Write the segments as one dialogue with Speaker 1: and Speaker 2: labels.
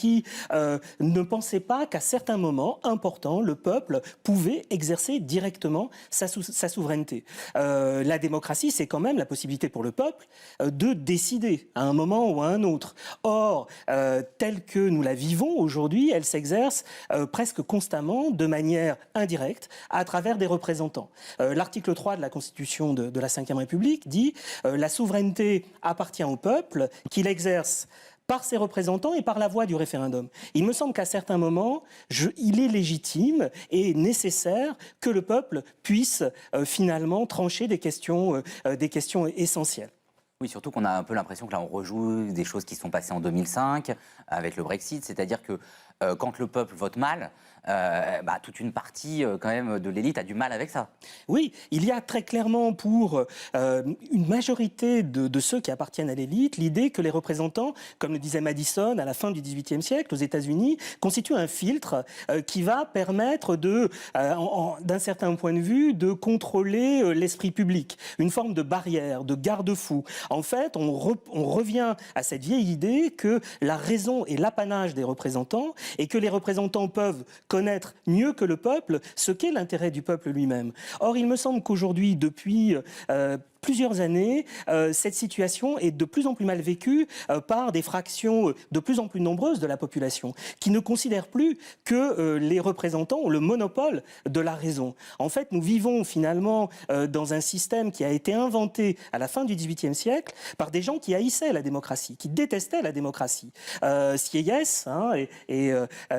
Speaker 1: qui ne pensait pas qu'à certains moments importants, le peuple pouvait exercer directement sa souveraineté. La démocratie, c'est quand même la possibilité pour le peuple de décider à un moment ou à un autre. Or, telle que nous la vivons aujourd'hui, elle s'exerce presque constamment, de manière indirecte, à travers des représentants. L'article 3 de la Constitution de la Ve République dit la souveraineté appartient au peuple, qu'il exerce par ses représentants et par la voie du référendum. Il me semble qu'à certains moments, il est légitime et nécessaire que le peuple puisse finalement trancher des questions essentielles.
Speaker 2: Oui, surtout qu'on a un peu l'impression que là, on rejoue des choses qui sont passées en 2005 avec le Brexit, c'est-à-dire que quand le peuple vote mal, toute une partie quand même de l'élite a du mal avec ça.
Speaker 1: Oui, il y a très clairement pour une majorité de ceux qui appartiennent à l'élite l'idée que les représentants, comme le disait Madison à la fin du XVIIIe siècle aux États-Unis, constituent un filtre qui va permettre d'un certain point de vue, de contrôler l'esprit public, une forme de barrière, de garde-fou. En fait, on revient à cette vieille idée que la raison est l'apanage des représentants et que les représentants peuvent connaître mieux que le peuple ce qu'est l'intérêt du peuple lui-même. Or, il me semble qu'aujourd'hui, depuis plusieurs années, cette situation est de plus en plus mal vécue par des fractions de plus en plus nombreuses de la population, qui ne considèrent plus que les représentants ont le monopole de la raison. En fait, nous vivons finalement dans un système qui a été inventé à la fin du XVIIIe siècle par des gens qui haïssaient la démocratie, qui détestaient la démocratie. Sieyès, et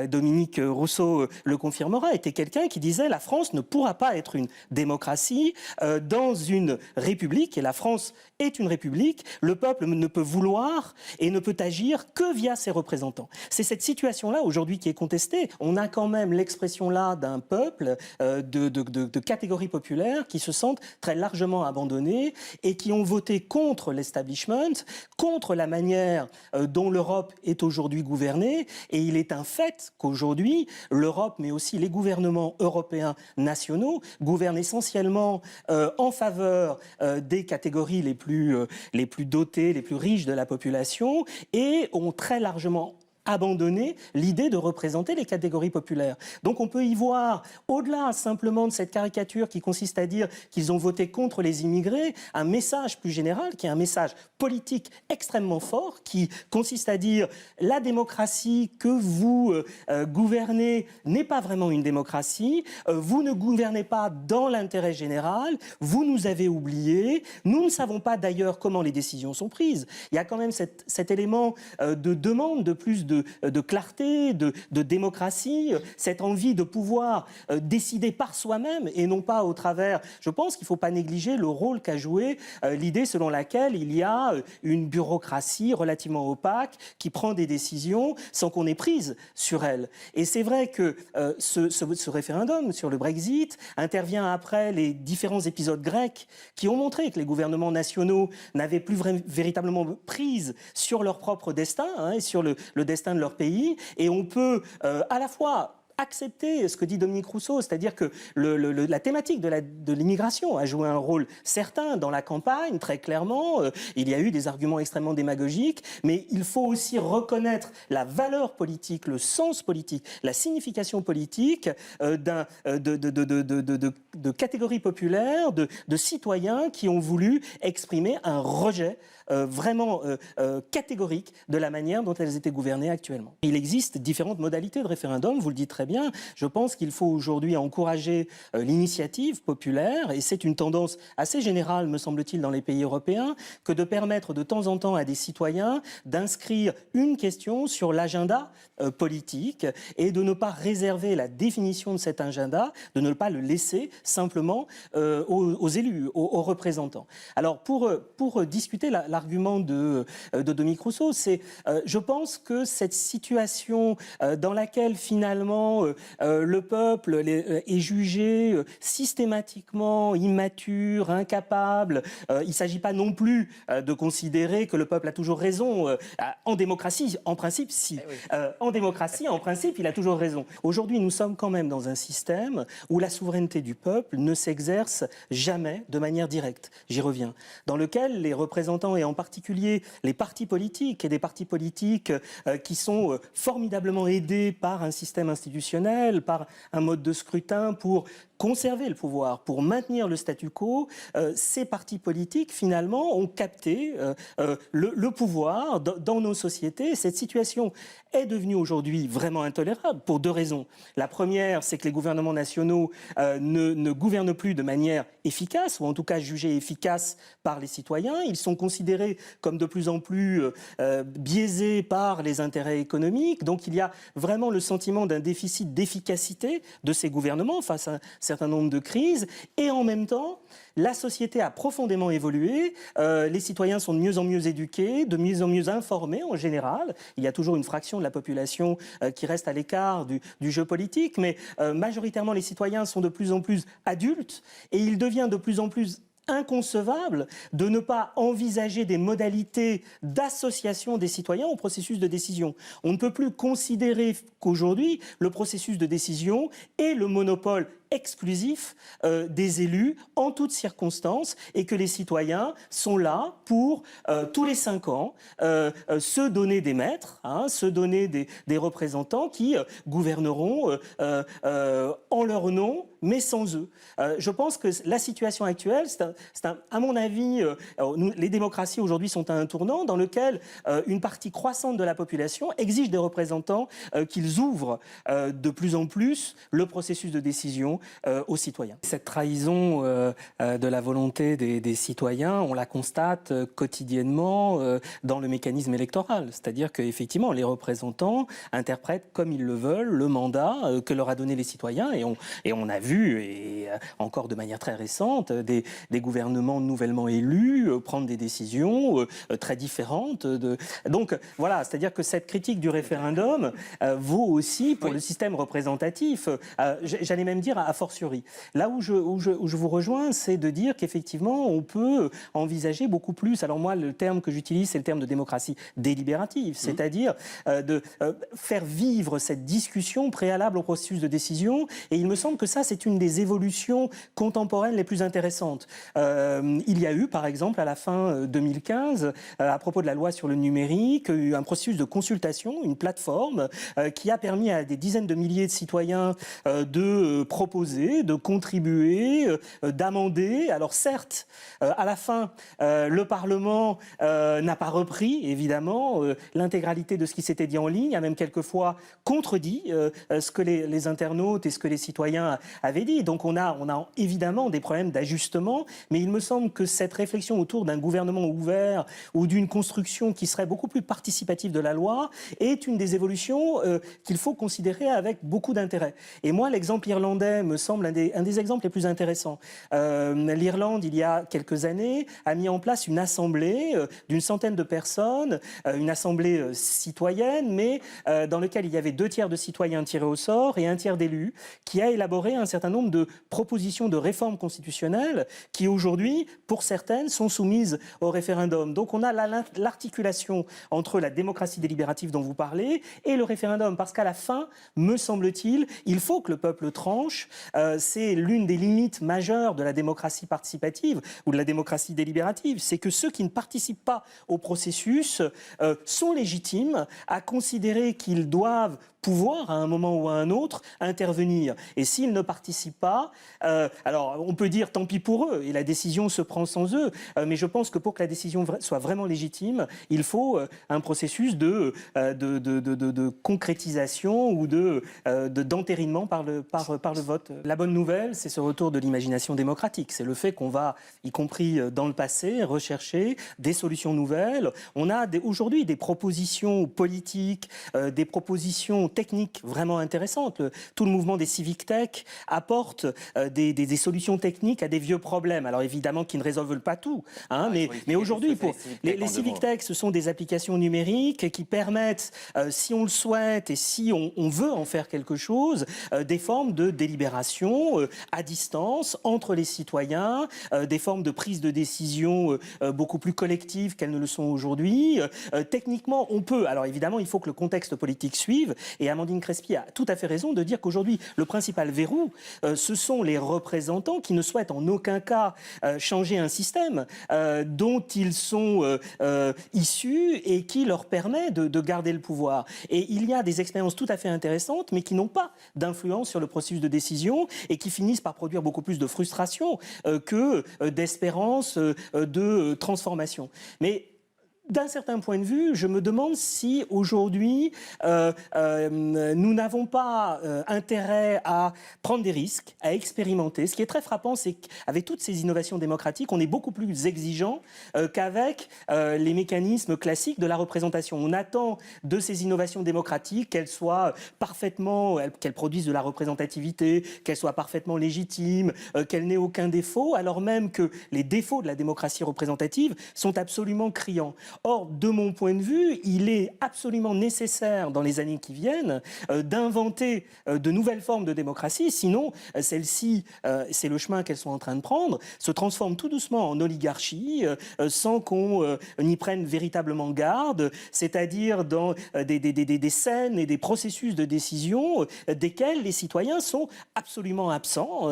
Speaker 1: Dominique Rousseau le confirmera, était quelqu'un qui disait « la France ne pourra pas être une démocratie dans une république ». Et la France est une république, le peuple ne peut vouloir et ne peut agir que via ses représentants. C'est cette situation-là aujourd'hui qui est contestée. On a quand même l'expression là d'un peuple de catégories populaires qui se sentent très largement abandonnés et qui ont voté contre l'establishment, contre la manière dont l'Europe est aujourd'hui gouvernée. Et il est un fait qu'aujourd'hui, l'Europe, mais aussi les gouvernements européens nationaux, gouvernent essentiellement en faveur des catégories les plus dotées, les plus riches de la population et ont très largement abandonner l'idée de représenter les catégories populaires. Donc on peut y voir, au-delà simplement de cette caricature qui consiste à dire qu'ils ont voté contre les immigrés, un message plus général, qui est un message politique extrêmement fort, qui consiste à dire la démocratie que vous gouvernez n'est pas vraiment une démocratie, vous ne gouvernez pas dans l'intérêt général, vous nous avez oubliés, nous ne savons pas d'ailleurs comment les décisions sont prises. Il y a quand même cet élément de demande de plus de clarté, de démocratie, cette envie de pouvoir décider par soi-même et non pas au travers. Je pense qu'il ne faut pas négliger le rôle qu'a joué l'idée selon laquelle il y a une bureaucratie relativement opaque qui prend des décisions sans qu'on ait prise sur elle. Et c'est vrai que ce référendum sur le Brexit intervient après les différents épisodes grecs qui ont montré que les gouvernements nationaux n'avaient plus véritablement prise sur leur propre destin et sur le destin de leur pays, et on peut à la fois accepter ce que dit Dominique Rousseau, c'est-à-dire que la thématique de l'immigration a joué un rôle certain dans la campagne, très clairement. Il y a eu des arguments extrêmement démagogiques, mais il faut aussi reconnaître la valeur politique, le sens politique, la signification politique de catégories populaires, de citoyens qui ont voulu exprimer un rejet vraiment catégorique de la manière dont elles étaient gouvernées actuellement. Il existe différentes modalités de référendum, vous le dites très bien. Je pense qu'il faut aujourd'hui encourager l'initiative populaire, et c'est une tendance assez générale, me semble-t-il, dans les pays européens, que de permettre de temps en temps à des citoyens d'inscrire une question sur l'agenda politique et de ne pas réserver la définition de cet agenda, de ne pas le laisser simplement aux élus, aux représentants. Alors pour discuter l'argument de Dominique Rousseau, je pense que cette situation dans laquelle finalement quand le peuple est jugé systématiquement immature, incapable, il ne s'agit pas non plus de considérer que le peuple a toujours raison. En démocratie, en principe, si. En démocratie, en principe, il a toujours raison. Aujourd'hui, nous sommes quand même dans un système où la souveraineté du peuple ne s'exerce jamais de manière directe. J'y reviens. Dans lequel les représentants, et en particulier les partis politiques, et des partis politiques qui sont formidablement aidés par un système institutionnel, par un mode de scrutin pour conserver le pouvoir, pour maintenir le statu quo, ces partis politiques, finalement, ont capté le pouvoir dans nos sociétés. Cette situation est devenue aujourd'hui vraiment intolérable pour deux raisons. La première, c'est que les gouvernements nationaux ne gouvernent plus de manière efficace, ou en tout cas jugés efficaces par les citoyens. Ils sont considérés comme de plus en plus biaisés par les intérêts économiques. Donc il y a vraiment le sentiment d'un déficit d'efficacité de ces gouvernements face à un certain nombre de crises. Et en même temps, la société a profondément évolué. Les citoyens sont de mieux en mieux éduqués, de mieux en mieux informés en général. Il y a toujours une fraction de la population qui reste à l'écart du jeu politique, mais majoritairement les citoyens sont de plus en plus adultes et il devient de plus en plus inconcevable de ne pas envisager des modalités d'association des citoyens au processus de décision. On ne peut plus considérer qu'aujourd'hui, le processus de décision est le monopole exclusif des élus en toutes circonstances et que les citoyens sont là pour, tous les 5 ans, se donner des maîtres, se donner des représentants qui gouverneront en leur nom, mais sans eux. Je pense que la situation actuelle, à mon avis, les démocraties aujourd'hui sont à un tournant dans lequel une partie croissante de la population exige des représentants qu'ils ouvrent de plus en plus le processus de décision aux citoyens. Cette trahison de la volonté des citoyens, on la constate quotidiennement dans le mécanisme électoral. C'est-à-dire qu'effectivement, les représentants interprètent comme ils le veulent le mandat que leur a donné les citoyens. Et on a vu, et encore de manière très récente, des gouvernements nouvellement élus prendre des décisions très différentes. Donc voilà, c'est-à-dire que cette critique du référendum vaut aussi pour le système représentatif. J'allais même dire a fortiori. Là où je vous rejoins, c'est de dire qu'effectivement, on peut envisager beaucoup plus. Alors moi, le terme que j'utilise, c'est le terme de démocratie délibérative, c'est-à-dire de faire vivre cette discussion préalable au processus de décision. Et il me semble que ça, c'est une des évolutions contemporaines les plus intéressantes. Il y a eu, par exemple, à la fin 2015, à propos de la loi sur le numérique, un processus de consultation, une plateforme qui a permis à des dizaines de milliers de citoyens de proposer, de contribuer, d'amender. Alors certes, à la fin, le Parlement n'a pas repris, évidemment, l'intégralité de ce qui s'était dit en ligne, a même quelquefois contredit ce que les internautes et ce que les citoyens avaient dit. Donc on a évidemment des problèmes d'ajustement, mais il me semble que cette réflexion autour d'un gouvernement ouvert ou d'une construction qui serait beaucoup plus participative de la loi est une des évolutions qu'il faut considérer avec beaucoup d'intérêt. Et moi, l'exemple irlandais me semble un des exemples les plus intéressants. L'Irlande, il y a quelques années, a mis en place une assemblée d'une centaine de personnes, une assemblée citoyenne, mais dans laquelle il y avait 2 tiers de citoyens tirés au sort et 1 tiers d'élus, qui a élaboré un certain nombre de propositions de réforme constitutionnelle qui aujourd'hui, pour certaines, sont soumises au référendum. Donc on a l'articulation entre la démocratie délibérative dont vous parlez et le référendum, parce qu'à la fin, me semble-t-il, il faut que le peuple tranche. C'est l'une des limites majeures de la démocratie participative ou de la démocratie délibérative, c'est que ceux qui ne participent pas au processus sont légitimes à considérer qu'ils doivent pouvoir, à un moment ou à un autre, intervenir. Et s'ils ne participent pas, alors on peut dire tant pis pour eux, et la décision se prend sans eux, mais je pense que pour que la décision soit vraiment légitime, il faut un processus de concrétisation ou d'entérinement par le vote. La bonne nouvelle, c'est ce retour de l'imagination démocratique. C'est le fait qu'on va, y compris dans le passé, rechercher des solutions nouvelles. On a aujourd'hui des propositions politiques, des propositions techniques vraiment intéressantes. Tout le mouvement des civic tech apporte des solutions techniques à des vieux problèmes. Alors évidemment, qui ne résolvent pas tout. Hein, mais aujourd'hui, les civic tech, ce sont des applications numériques qui permettent, si on le souhaite et si on veut en faire quelque chose, des formes de délibération à distance entre les citoyens, des formes de prise de décision beaucoup plus collectives qu'elles ne le sont aujourd'hui. Techniquement, on peut. Alors évidemment, il faut que le contexte politique suive. Et Amandine Crespi a tout à fait raison de dire qu'aujourd'hui, le principal verrou, ce sont les représentants qui ne souhaitent en aucun cas changer un système dont ils sont issus et qui leur permet de garder le pouvoir. Et il y a des expériences tout à fait intéressantes, mais qui n'ont pas d'influence sur le processus de décision et qui finissent par produire beaucoup plus de frustration que d'espérance de transformation. Mais d'un certain point de vue, je me demande si aujourd'hui nous n'avons pas intérêt à prendre des risques, à expérimenter. Ce qui est très frappant, c'est qu'avec toutes ces innovations démocratiques, on est beaucoup plus exigeant qu'avec les mécanismes classiques de la représentation. On attend de ces innovations démocratiques qu'elles soient parfaitement, qu'elles produisent de la représentativité, qu'elles soient parfaitement légitimes, qu'elles n'aient aucun défaut, alors même que les défauts de la démocratie représentative sont absolument criants. Or, de mon point de vue, il est absolument nécessaire dans les années qui viennent d'inventer de nouvelles formes de démocratie, sinon celles-ci, c'est le chemin qu'elles sont en train de prendre, se transforment tout doucement en oligarchie sans qu'on n'y prenne véritablement garde, c'est-à-dire dans des scènes et des processus de décision desquels les citoyens sont absolument absents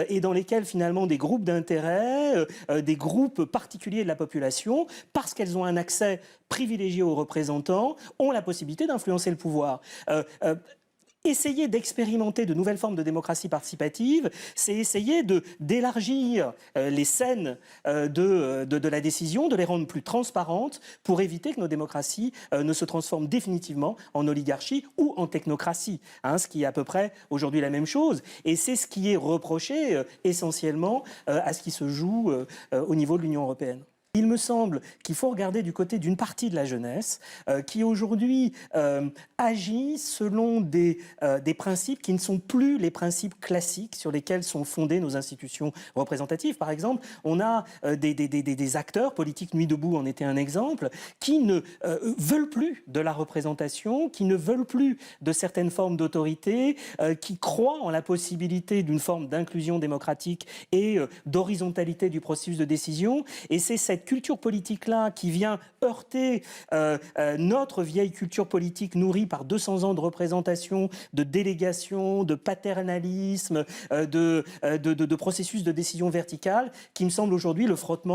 Speaker 1: et dans lesquels finalement des groupes d'intérêt, des groupes particuliers de la population, parce qu'elles ont un accès privilégié aux représentants, ont la possibilité d'influencer le pouvoir. Essayer d'expérimenter de nouvelles formes de démocratie participative, c'est essayer d'élargir les scènes de la décision, de les rendre plus transparentes pour éviter que nos démocraties ne se transforment définitivement en oligarchie ou en technocratie, hein, ce qui est à peu près aujourd'hui la même chose. Et c'est ce qui est reproché essentiellement à ce qui se joue au niveau de l'Union européenne. Il me semble qu'il faut regarder du côté d'une partie de la jeunesse qui aujourd'hui agit selon des principes qui ne sont plus les principes classiques sur lesquels sont fondées nos institutions représentatives. Par exemple, on a des acteurs, Politique Nuit debout en était un exemple, qui ne veulent plus de la représentation, qui ne veulent plus de certaines formes d'autorité, qui croient en la possibilité d'une forme d'inclusion démocratique et d'horizontalité du processus de décision. Et c'est cette culture politique-là qui vient heurter notre vieille culture politique nourrie par 200 ans de représentation, de délégation, de paternalisme, de processus de décision verticale, qui me semble aujourd'hui le frottement